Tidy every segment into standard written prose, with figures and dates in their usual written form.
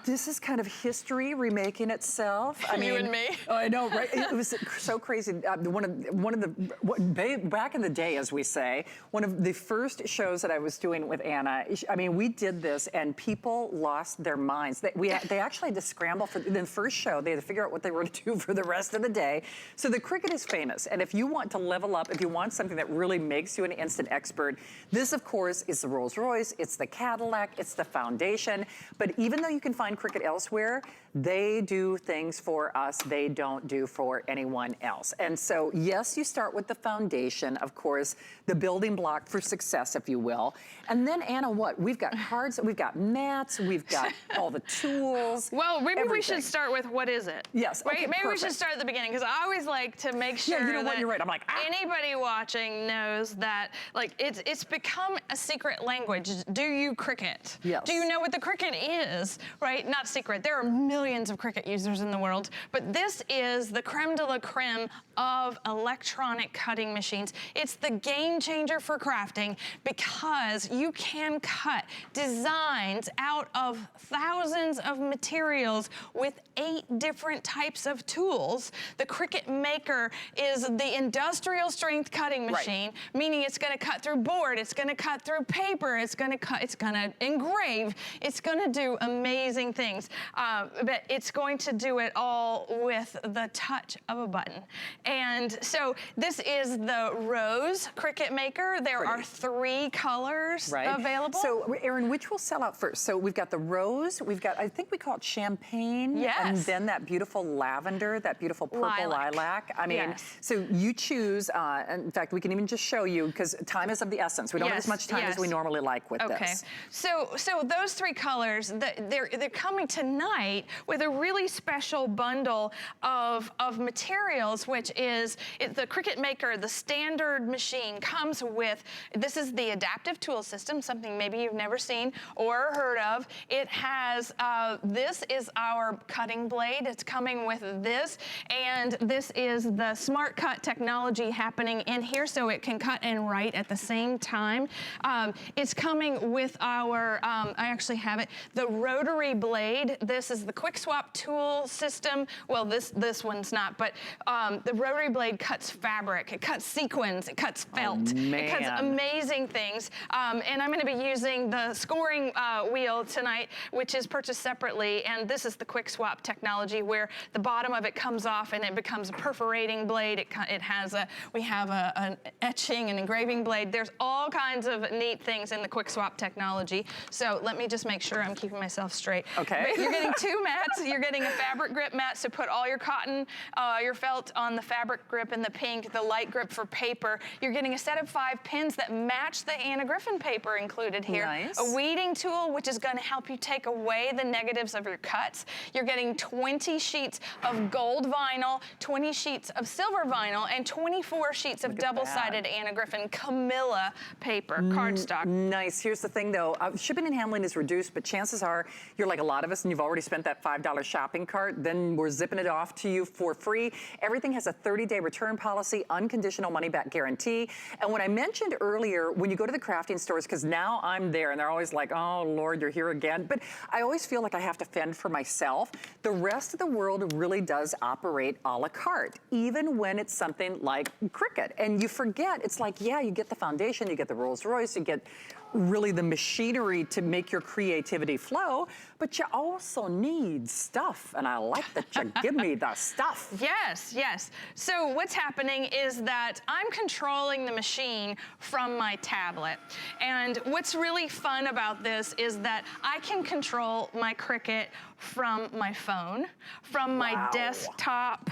This is kind of history remaking itself. I mean, you and me. I know, right? It was so crazy. Back in the day, as we say, one of the first shows that I was doing with Anna, I mean, we did this and people lost their minds. They actually had to scramble for the first show. They had to figure out what they were going to do for the rest of the day. So the Cricut is famous. And if you want to level up, if you want something that really makes you an instant expert, this, of course, is the Rolls Royce, it's the Cadillac, it's the foundation. But even though you can find Cricut elsewhere, they do things for us they don't do for anyone else. And so, yes, you start with the foundation, of course, the building block for success, if you will. And then, Anna, what? We've got cards, we've got mats, we've got all the tools. Well, maybe everything. we should start with what is it? Yes, right? okay, Maybe perfect. we should start at the beginning, because I always like to make sure you know that what? You're right. I'm like, anybody watching knows that, like, it's become a secret language. Do you Cricut? Yes. Do you know what the Cricut is? Right? Not secret. There are millions of Cricut users in the world, but this is the creme de la creme of electronic cutting machines. It's the game changer for crafting, because you can cut designs out of thousands of materials with 8 different types of tools. The Cricut Maker is the industrial strength cutting machine, meaning it's going to cut through board, it's going to cut through paper, it's going to engrave, it's going to do amazing things, but it's going to do it all with the touch of a button. And so this is the Rose Cricut Maker. There are 3 colors available. So, Erin, which will sell out first? So we've got the rose, we've got, I think we call it champagne, and then that beautiful lavender, that beautiful purple lilac. I mean, so you choose, in fact, we can even just show you, because time is of the essence. We don't have as much time as we normally like with this. So those 3 colors, they're coming tonight with a really special bundle of materials, which is the Cricut Maker. The standard machine comes with, this is the adaptive tool system, something maybe you've never seen or heard of. It has, this is our cutting blade. It's coming with this, and this is the Smart Cut technology happening in here, so it can cut and write at the same time. It's coming with our, I actually have it, the Rotary Blade. This is the quick swap tool system. Well, this one's not, but the Rotary Blade cuts fabric, it cuts sequins, it cuts felt, it cuts amazing things. And I'm going to be using the scoring wheel tonight, which is purchased separately, and this is the quick swap technology, where the bottom of it comes off and it becomes a perforating blade. It has we have an etching and engraving blade. There's all kinds of neat things in the quick swap technology. So let me just make sure I'm keeping myself straight. Okay. You're getting 2 mats. You're getting a FabricGrip mat to put all your cotton, your felt on the FabricGrip in the pink, the LightGrip for paper. You're getting a set of 5 pins that match the Anna Griffin paper included here. Nice. A weeding tool, which is going to help you take away the negatives of your cuts. You're getting 20 sheets of gold vinyl, 20 sheets of silver vinyl, and 24 sheets of double-sided Anna Griffin Camilla paper, cardstock. Nice. Here's the thing, though. Shipping and handling is reduced, but chances are you're like a lot of us, and you've already spent that $5 shopping cart. Then we're zipping it off to you for free. Everything has a 30-day return policy, unconditional money-back guarantee. And when I mentioned earlier, when you go to the crafting stores, because now I'm there, and they're always like, oh, Lord, you're here again. But I always feel like I have to fend for myself. The rest of the world really does operate a la carte, even when it's something like Cricut. And you forget, it's like, yeah, you get the foundation, you get the Rolls Royce, you get really the machinery to make your creativity flow, but you also need stuff, and I like that you give me the stuff. Yes, yes. So what's happening is that I'm controlling the machine from my tablet, and what's really fun about this is that I can control my Cricut from my phone, from my desktop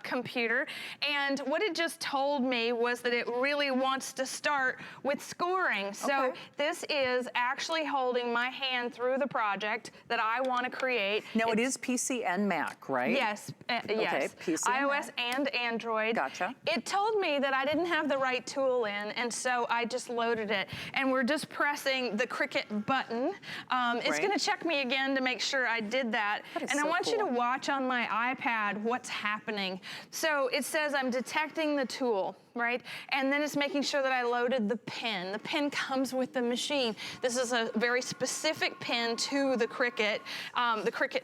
computer, and what it just told me was that it really wants to start with scoring. So this is actually holding my hand through the project that I want to create. Now it is PC and Mac, right? Yes, yes. Okay, PC iOS and Android. Gotcha. It told me that I didn't have the right tool in, and so I just loaded it. And we're just pressing the Cricut button. It's going to check me again to make sure I did that. And I want you to watch on my iPad what's happening. So it says I'm detecting the tool. right? And then it's making sure that I loaded the pin. The pin comes with the machine. This is a very specific pin to the Cricut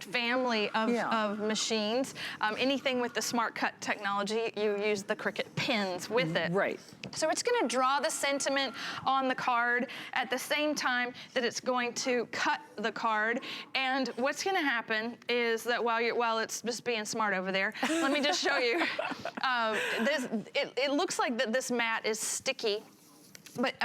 family of machines. Anything with the Smart Cut technology, you use the Cricut pins with it. Right. So it's gonna draw the sentiment on the card at the same time that it's going to cut the card. And what's gonna happen is that while it's just being smart over there, let me just show you. It looks like that this mat is sticky,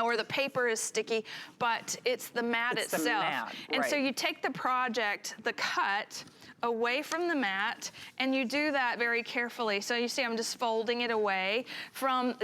or the paper is sticky, but it's the mat itself. The mat, and so right. you take the project, the cut, away from the mat, and you do that very carefully. So you see I'm just folding it away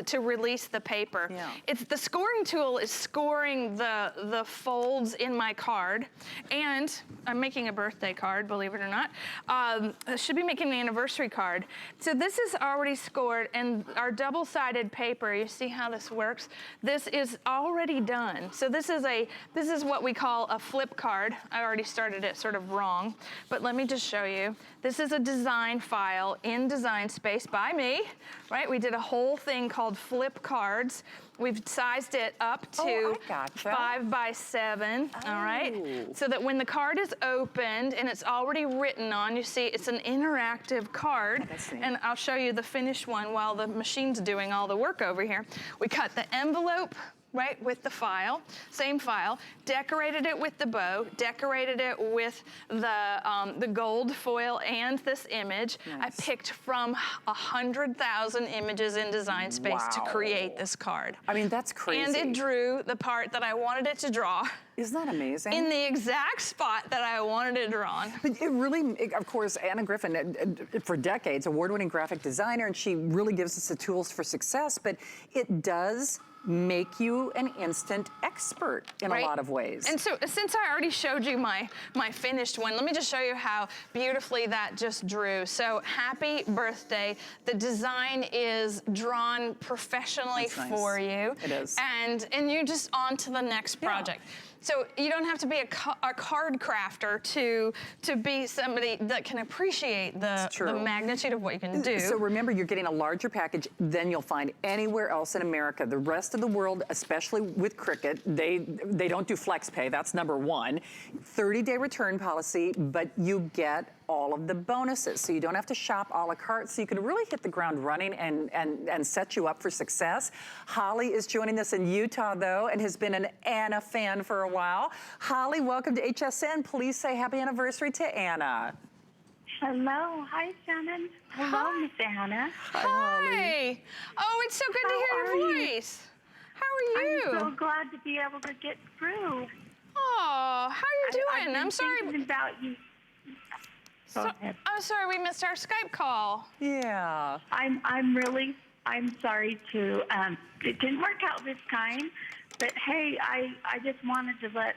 to release the paper. Yeah. The scoring tool is scoring the folds in my card, and I'm making a birthday card, believe it or not. I should be making an anniversary card. So this is already scored, and our double-sided paper, you see how this works? This is already done. So this is what we call a flip card. I already started it sort of wrong, but let me just show you. This is a design file in Design Space by me, right? We did a whole thing called flip cards. We've sized it up to 5 by 7, all right? So that when the card is opened and it's already written on, you see it's an interactive card. And I'll show you the finished one while the machine's doing all the work over here. We cut the envelope, right, with the file, same file, decorated it with the bow, decorated it with the gold foil and this image. Nice. I picked from 100,000 images in Design Space to create this card. I mean, that's crazy. And it drew the part that I wanted it to draw. Isn't that amazing? In the exact spot that I wanted it drawn. But it really, of course, Anna Griffin, for decades, award-winning graphic designer, and she really gives us the tools for success, but it does make you an instant expert in a lot of ways. And so since I already showed you my finished one, let me just show you how beautifully that just drew. So happy birthday. The design is drawn professionally for you. It is. And you're just on to the next project. So you don't have to be a card crafter to be somebody that can appreciate the magnitude of what you can do. So remember, you're getting a larger package than you'll find anywhere else in America. The rest of the world, especially with Cricut, they don't do flex pay. That's number one. 30-day return policy, but you get all of the bonuses. So you don't have to shop a la carte. So you can really hit the ground running and set you up for success. Holly is joining us in Utah, though, and has been an Anna fan for a while. Holly, welcome to HSN. Please say happy anniversary to Anna. Hello. Hi, Shannon. Hello, Miss Anna. Hi. Oh, it's so good to hear your voice. How are you? I'm so glad to be able to get through. Oh, how are you doing? I'm sorry. Thinking about you. I'm sorry we missed our Skype call. Yeah. I'm sorry to, it didn't work out this time, but hey, I just wanted to let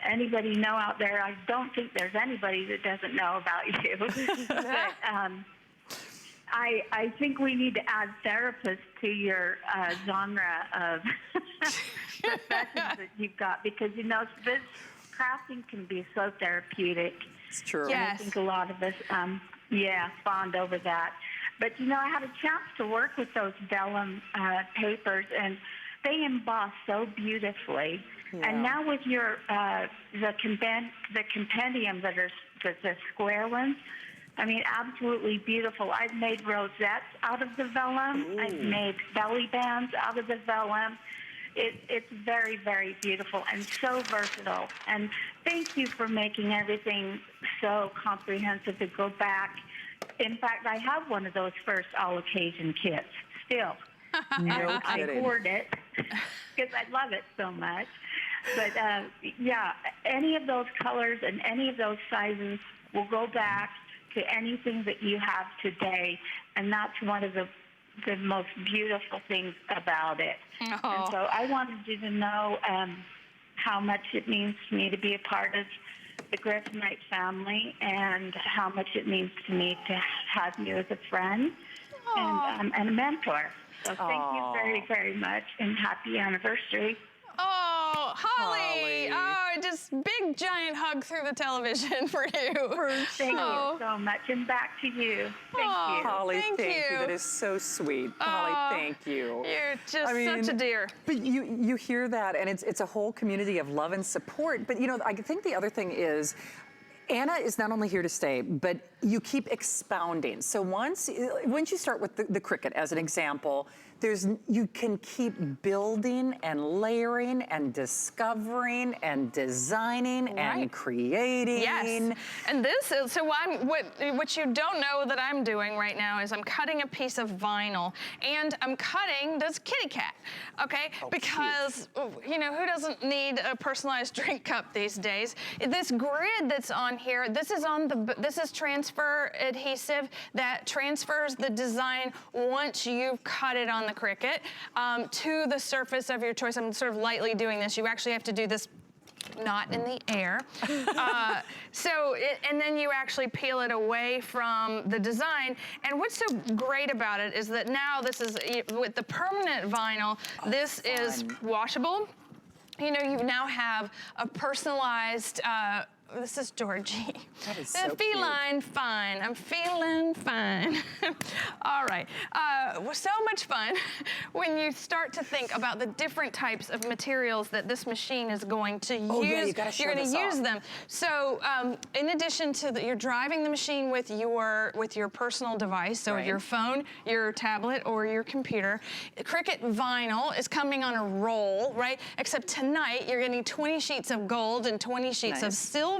anybody know out there, I don't think there's anybody that doesn't know about you. But I think we need to add therapists to your genre of professions that you've got, because, you know, this crafting can be so therapeutic. It's true. Yes. And I think a lot of us, bond over that. But, you know, I had a chance to work with those vellum papers, and they emboss so beautifully. Yeah. And now with your the compendium that are the square ones, I mean, absolutely beautiful. I've made rosettes out of the vellum. Ooh. I've made belly bands out of the vellum. It's very, very beautiful and so versatile. And thank you for making everything so comprehensive to go back. In fact, I have one of those first all-occasion kits still. No I kidding. hoard it because I love it so much. But, yeah, any of those colors and any of those sizes will go back to anything that you have today. And that's one of the most beautiful things about it. Oh. And so I wanted you to know how much it means to me to be a part of the Griffin family, and how much it means to me to have you as a friend and a mentor. So thank you very, very much, and happy anniversary. Oh, Oh, Holly. Oh, just big giant hug through the television for you. Thank you so much. And back to you. Thank you. Holly, Thank thank you. you. That is so sweet. Holly, thank you. You're just such a dear. But you hear that, and it's a whole community of love and support. But you know, I think the other thing is, Anna is not only here to stay, but you keep expounding. So once you start with the Cricut as an example, you can keep building and layering and discovering and designing and creating. Yes, and this is, so what you don't know that I'm doing right now is I'm cutting a piece of vinyl, and I'm cutting this kitty cat, okay? Because, you know, who doesn't need a personalized drink cup these days? This grid that's on here, this is transfer adhesive that transfers the design once you've cut it on the Cricut to the surface of your choice. I'm sort of lightly doing this. You actually have to do this not in the air. And then you actually peel it away from the design. And what's so great about it is that now this is, with the permanent vinyl, this is washable. You know, you now have a personalized, this is Georgie. That is so feline fine. I'm feeling fine. All right. So much fun when you start to think about the different types of materials that this machine is going to use. Oh, yeah, you gotta You're going to use them. So in addition to you're driving the machine with your personal device, so your phone, your tablet, or your computer. Cricut Vinyl is coming on a roll, right? Except tonight you're getting 20 sheets of gold and 20 sheets of silver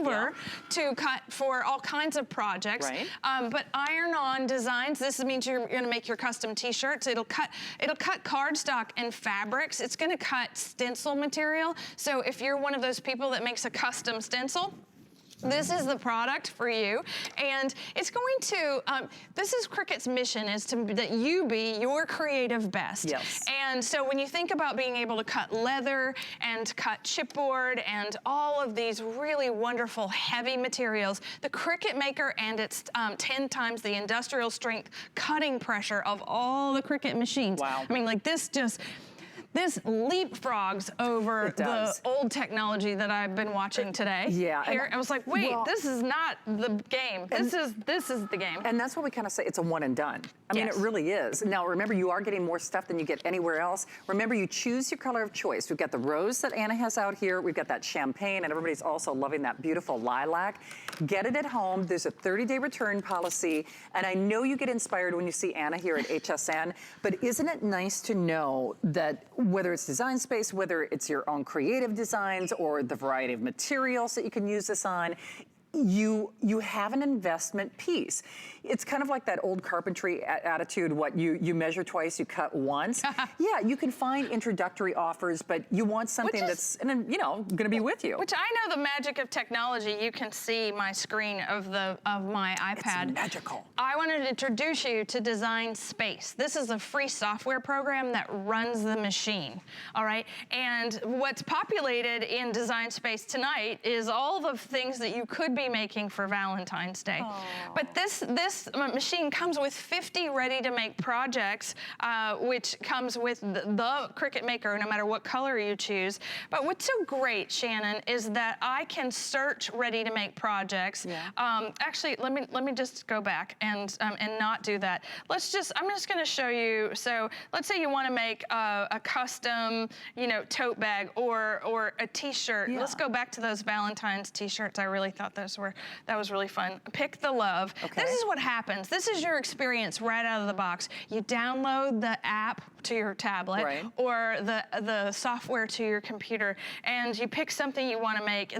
to cut for all kinds of projects. Right. But iron-on designs, this means you're gonna make your custom t-shirts. It'll cut cardstock and fabrics. It's gonna cut stencil material. So if you're one of those people that makes a custom stencil, this is the product for you, and it's going to, this is Cricut's mission, is that you be your creative best. Yes. And so when you think about being able to cut leather and cut chipboard and all of these really wonderful heavy materials, the Cricut Maker and its 10 times the industrial strength cutting pressure of all the Cricut machines. Wow. I mean, like this leapfrogs over the old technology that I've been watching today. Yeah. Here, I was like, wait, this is not the game. This is the game. And that's what we kind of say, it's a one and done. I mean, it really is. Now, remember, you are getting more stuff than you get anywhere else. Remember, you choose your color of choice. We've got the rose that Anna has out here. We've got that champagne, and everybody's also loving that beautiful lilac. Get it at home. There's a 30-day return policy, and I know you get inspired when you see Anna here at HSN, but isn't it nice to know that whether it's Design Space, whether it's your own creative designs or the variety of materials that you can use this on, you have an investment piece. It's kind of like that old carpentry attitude, what you measure twice, you cut once. Yeah, you can find introductory offers, but you want something that's, you know, gonna be with you. Which I know the magic of technology. You can see my screen of my iPad. It's magical. I wanted to introduce you to Design Space. This is a free software program that runs the machine, all right? And what's populated in Design Space tonight is all the things that you could be making for Valentine's Day. Aww. But this machine comes with 50 ready-to-make projects, which comes with the Cricut Maker, no matter what color you choose. But what's so great, Shannon, is that I can search ready-to-make projects. Yeah. Actually, let me just go back and not do that. I'm just going to show you. So let's say you want to make a custom, you know, tote bag or a T-shirt. Yeah. Let's go back to those Valentine's T-shirts. I really thought that was really fun. Pick the love. Okay. This is what happens. This is your experience right out of the box. You download the app to your tablet or the software to your computer, and you pick something you want to make.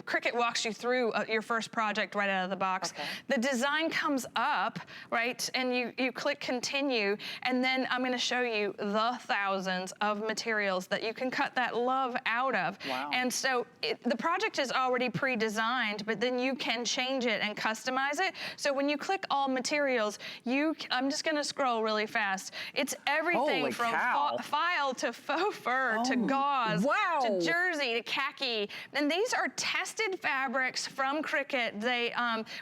Cricut walks you through your first project right out of the box. Okay. The design comes up, right, and you click continue, and then I'm going to show you the thousands of materials that you can cut that love out of. Wow. And so the project is already pre-designed, but then then you can change it and customize it. So when you click all materials, I'm just gonna scroll really fast. It's everything Holy from cow. file to faux fur to gauze wow. to jersey to khaki. And these are tested fabrics from Cricut. They,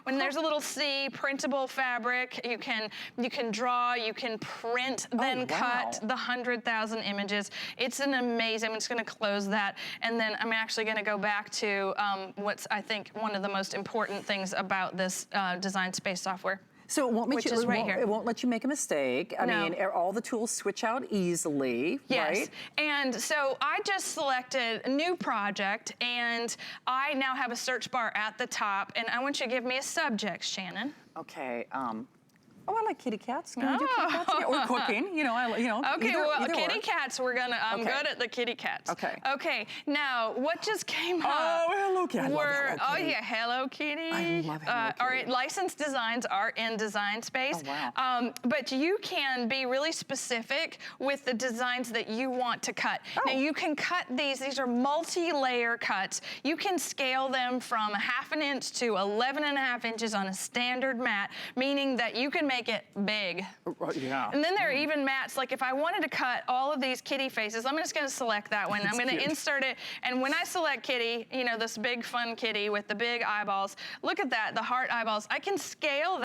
when there's a little C, printable fabric, you can draw, you can print, then cut the 100,000 images. It's an amazing, I'm just gonna close that. And then I'm actually gonna go back to what's, I think, one of the most important things about this design space software. So it won't make Which is right here. It won't let you make a mistake. I mean, all the tools switch out easily, yes. right? And so I just selected a new project, and I now have a search bar at the top, and I want you to give me a subject, Shannon. Okay. Oh, I like kitty cats. Can we do kitty cats again? Or cooking? Okay, kitty cats. I'm good at the kitty cats. Okay. Okay. Now, what just came up? Oh, Hello Kitty. I love Hello Kitty. Oh yeah, Hello Kitty. I love Hello Kitty. All right, licensed designs are in Design Space. Oh, wow. But you can be really specific with the designs that you want to cut. Oh. Now you can cut these. These are multi-layer cuts. You can scale them from 1/2 inch to 11.5 inches on a standard mat, meaning that you can make it big. Yeah. And then there are even mats, like if I wanted to cut all of these kitty faces, I'm just gonna select that one. I'm gonna insert it, and when I select kitty, this big fun kitty with the big eyeballs, look at that, the heart eyeballs, I can scale that.